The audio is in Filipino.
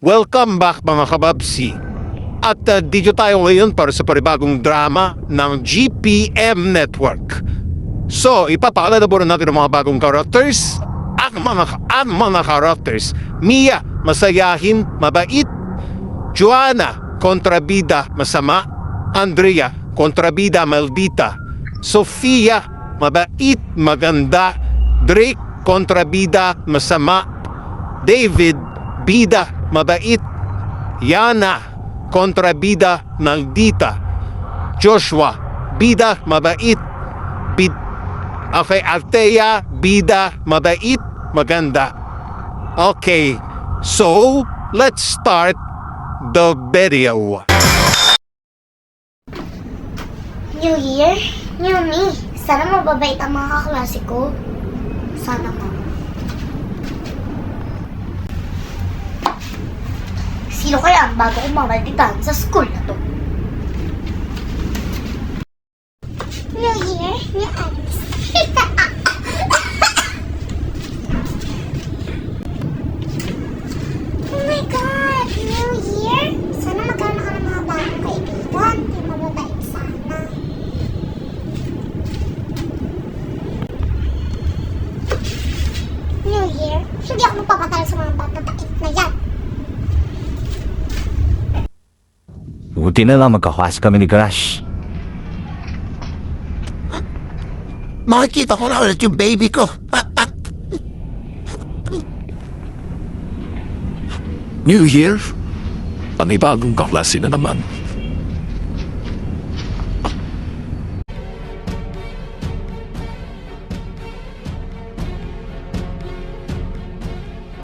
Welcome back mga kababsi. At dito tayo ngayon para sa panibagong drama ng GPM Network. So, ipapaalala muna natin ang mga bagong characters. Ang mga characters. Mia, masayahin, mabait. Joanna, kontrabida, masama. Andrea, kontrabida, maldita. Sofia, mabait, maganda. Drake, kontrabida, masama. David, bida, mabait. Yana, kontrabida, maldita. Joshua, bida, mabait. Althea, bida, mabait, maganda. Okay, so let's start the video. New Year, new me. Sana mababait ang mga kaklase ko. Sana nga. Sino kaya ang bago kong mamalditan sa school na to? New Year, new Alice. Oh my God! New Year? Sana magkaroon ka ng mga bagong kaibigan. Di mababait sana. New Year? Hindi ako magpapatalo sa mga batatakit na yan. Buti na lang magkakas kami ni Crush. Makikita ko na ulit yung baby ko. New Year? Panibagong kaklase na naman.